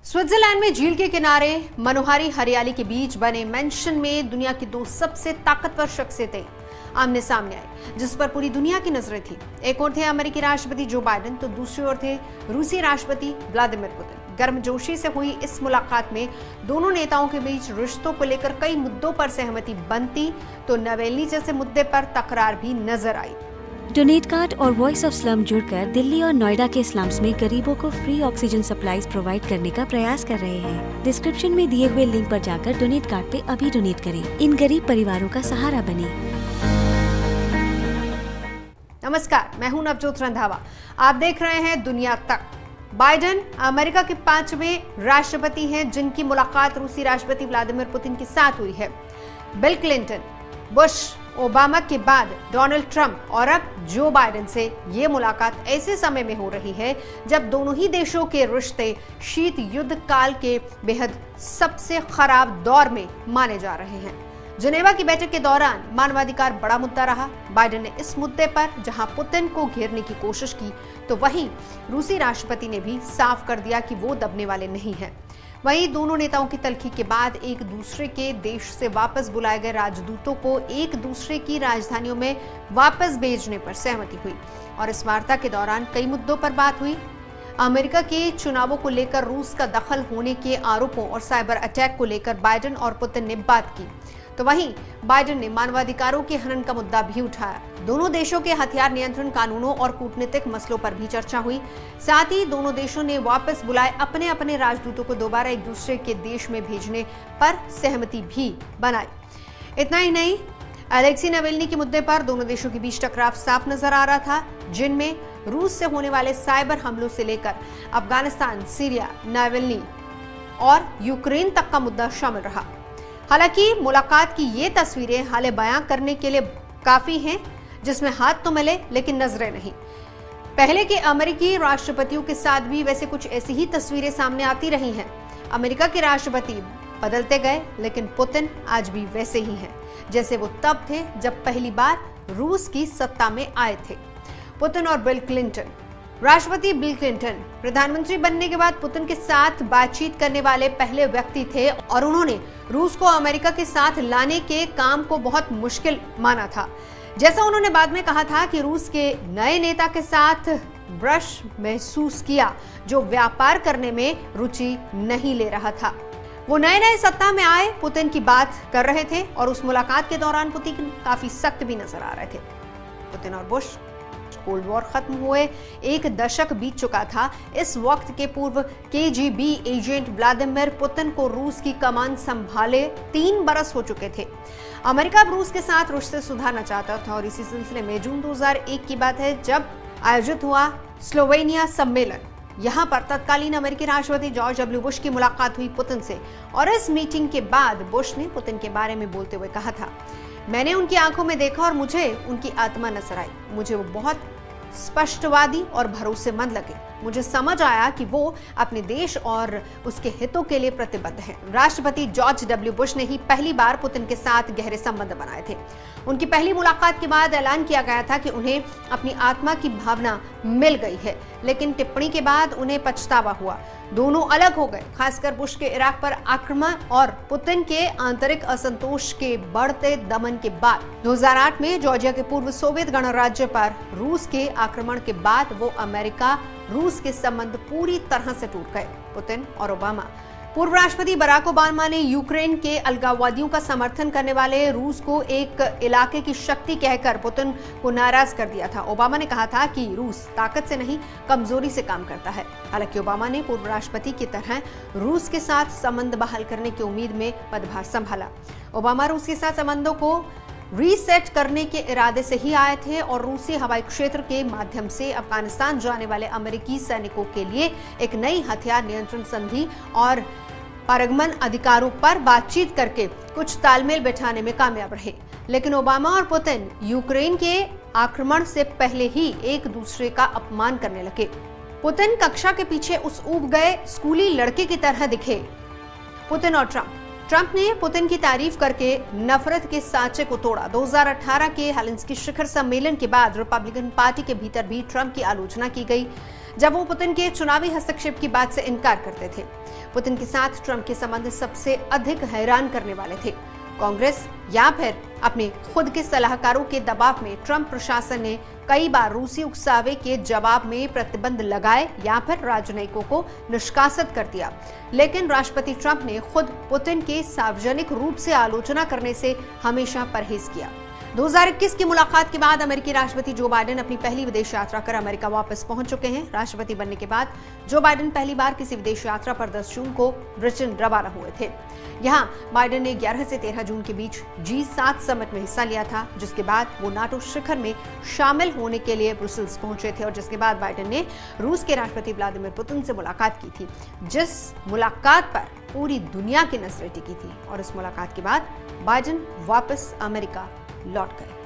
Switzerland में झील के किनारे मनोहारी हरियाली के बीच बने मेंशन में दुनिया की दो सबसे ताकतवर शख्सियतें आमने सामने आई, जिस पर पूरी दुनिया की नजरें थी। एक ओर थे अमेरिकी राष्ट्रपति जो बाइडेन, तो दूसरी ओर थे रूसी राष्ट्रपति व्लादिमीर पुतिन। गर्मजोशी से हुई इस मुलाकात में दोनों नेताओं के बीच रिश्तों को लेकर कई मुद्दों पर सहमति बनती तो नावेल्नी जैसे मुद्दे पर तकरार भी नजर आई। डोनेट कार्ड और वॉइस ऑफ स्लम जुड़कर दिल्ली और नोएडा के स्लम्स में गरीबों को फ्री ऑक्सीजन सप्लाईज प्रोवाइड करने का प्रयास कर रहे हैं। डिस्क्रिप्शन में दिए हुए लिंक पर जाकर डोनेट कार्ड पे अभी डोनेट करें। इन गरीब परिवारों का सहारा बने। नमस्कार, मैं हूं नवजोत रंधावा। आप देख रहे हैं दुनिया तक। बाइडेन अमेरिका के 5वें राष्ट्रपति हैं जिनकी मुलाकात रूसी राष्ट्रपति व्लादिमीर पुतिन के साथ हुई है। बिल क्लिंटन, बुश, ओबामा के बाद डोनाल्ड ट्रंप और अब जो बाइडेन से ये मुलाकात ऐसे समय में हो रही है जब दोनों ही देशों के रिश्ते शीत युद्ध काल के बेहद सबसे खराब दौर में माने जा रहे हैं। जिनेवा की बैठक के दौरान मानवाधिकार बड़ा मुद्दा रहा। बाइडेन ने इस मुद्दे पर जहां पुतिन को घेरने की कोशिश की, तो वहीं रूसी राष्ट्रपति ने भी साफ कर दिया कि वो दबने वाले नहीं हैं। वहीं दोनों नेताओं की तल्खी के बाद एक दूसरे के देश से वापस बुलाए गए राजदूतों को एक दूसरे की राजधानियों में वापस भेजने पर सहमति हुई और इस वार्ता के दौरान कई मुद्दों पर बात हुई। अमेरिका के चुनावों को लेकर रूस का दखल होने के आरोपों और साइबर अटैक को लेकर बाइडेन और पुतिन ने बात की, तो वहीं बाइडेन ने मानवाधिकारों के हनन का मुद्दा भी उठाया। दोनों देशों के हथियार नियंत्रण कानूनों और कूटनीतिक मसलों पर भी चर्चा हुई। साथ ही दोनों देशों ने वापस बुलाए अपने अपने राजदूतों को दोबारा एक दूसरे के देश में भेजने पर सहमति भी बनाई। इतना ही नहीं, अलेक्सी नावेल्नी के मुद्दे पर दोनों देशों के बीच टकराव साफ नजर आ रहा था, जिनमें रूस से होने वाले साइबर हमलों से लेकर अफगानिस्तान, सीरिया, नावेल्नी और यूक्रेन तक का मुद्दा शामिल रहा। हालांकि मुलाकात की ये तस्वीरें हाले बयां करने के लिए काफी हैं, जिसमें हाथ तो मिले लेकिन नजरें नहीं। पहले के अमेरिकी राष्ट्रपतियों के साथ भी वैसे कुछ ऐसी ही तस्वीरें सामने आती रही हैं। अमेरिका के राष्ट्रपति बदलते गए, लेकिन पुतिन आज भी वैसे ही हैं जैसे वो तब थे जब पहली बार रूस की सत्ता में आए थे। पुतिन और बिल क्लिंटन। राष्ट्रपति बिल क्लिंटन प्रधानमंत्री बनने के बाद पुतिन के साथ बातचीत करने वाले पहले व्यक्ति थे और उन्होंने रूस को अमेरिका के साथ लाने के काम को बहुत मुश्किल माना था। जैसा उन्होंने बाद में कहा था कि रूस के नए नेता के साथ ब्रश महसूस किया जो व्यापार करने में रुचि नहीं ले रहा था। वो नए नए सत्ता में आए पुतिन की बात कर रहे थे और उस मुलाकात के दौरान पुतिन काफी सख्त भी नजर आ रहे थे। पुतिन और बुश, कोल्ड वॉर खत्म हुए एक दशक बीत चुका था। इस वक्त के पूर्व KGB एजेंट व्लादिमीर पुतिन को रूस की कमान संभाले 3 बरस हो चुके थे। अमेरिका अब रूस के साथ रिश्ते सुधारना चाहता था और इसी सिलसिले में जून 2001 की बात है जब आयोजित हुआ स्लोवेनिया सम्मेलन। यहाँ पर तत्कालीन अमेरिकी राष्ट्रपति जॉर्ज W. बुश की मुलाकात हुई पुतिन से और इस मीटिंग के बाद बुश ने पुतिन के बारे में बोलते हुए कहा था, मैंने उनकी आंखों में देखा और मुझे उनकी आत्मा नजर आई। मुझे वो बहुत स्पष्टवादी और भरोसेमंद लगे। मुझे समझ आया कि वो अपने देश और उसके हितों के लिए प्रतिबद्ध हैं। राष्ट्रपति जॉर्ज W. बुश ने ही पहली बार पुतिन के साथ गहरे संबंध बनाए थे। उनकी पहली मुलाकात के बाद ऐलान किया गया था कि उन्हें अपनी आत्मा की भावना मिल गई है, लेकिन टिप्पणी के बाद उन्हें पछतावा हुआ। दोनों अलग हो गए, खासकर बुश के इराक पर आक्रमण और पुतिन के आंतरिक असंतोष के बढ़ते दमन के बाद। 2008 में जॉर्जिया के पूर्व सोवियत गणराज्य पर रूस के आक्रमण के बाद वो अमेरिका रूस के संबंध पूरी तरह से टूट गए। पुतिन और ओबामा। पूर्व राष्ट्रपति बराक ओबामा ने यूक्रेन के अलगाववादियों का समर्थन करने वाले रूस को एक इलाके की शक्ति कहकर पुतिन को नाराज कर दिया था। ओबामा ने कहा था कि रूस ताकत से नहीं कमजोरी से काम करता है। हालांकि ओबामा ने पूर्व राष्ट्रपति की तरह रूस के साथ संबंध बहाल करने की उम्मीद में पदभार संभाला। ओबामा रूस के साथ संबंधों को रीसेट करने के इरादे से ही आए थे और रूसी हवाई क्षेत्र के माध्यम से अफगानिस्तान जाने वाले अमेरिकी सैनिकों के लिए एक नई हथियार नियंत्रण संधि और पारगमन अधिकारों पर बातचीत करके कुछ तालमेल बैठाने में कामयाब रहे। लेकिन ओबामा और पुतिन यूक्रेन के आक्रमण से पहले ही एक दूसरे का अपमान करने लगे। पुतिन कक्षा के पीछे उस ऊब गए स्कूली लड़के की तरह दिखे। पुतिन और ट्रंप ने पुतिन की तारीफ करके नफरत के सांचे को तोड़ा। 2018 के हेलेंस्की शिखर सम्मेलन के बाद रिपब्लिकन पार्टी के भीतर भी ट्रंप की आलोचना की गई। जब वो पुतिन के चुनावी हस्तक्षेप की बात से इनकार करते थे। पुतिन के साथ ट्रंप के संबंध सबसे अधिक हैरान करने वाले थे। कांग्रेस या फिर अपने खुद के सलाहकारों के दबाव में ट्रंप प्रशासन ने कई बार रूसी उकसावे के जवाब में प्रतिबंध लगाए या फिर राजनयिकों को निष्कासित कर दिया। लेकिन राष्ट्रपति ट्रंप ने खुद पुतिन के सार्वजनिक रूप से आलोचना करने से हमेशा परहेज किया। 2021 की मुलाकात के बाद अमेरिकी राष्ट्रपति जो बाइडेन अपनी पहली विदेश यात्रा कर अमेरिका वापस पहुंच चुके हैं। राष्ट्रपति बनने के बाद जो बाइडेन पहली बार किसी विदेश यात्रा पर 10 जून को ब्रिटेन रवाना हुए थे। यहां बाइडेन ने 11 से 13 जून के बीच G7 समिट में हिस्सा लिया था, जिसके बाद वो नाटो शिखर में शामिल होने के लिए ब्रुसेल्स पहुंचे थे और जिसके बाद बाइडेन ने रूस के राष्ट्रपति व्लादिमीर पुतिन से मुलाकात की थी, जिस मुलाकात पर पूरी दुनिया की नजरें टिकी थी। और इस मुलाकात के बाद बाइडेन वापस अमेरिका लौट गए।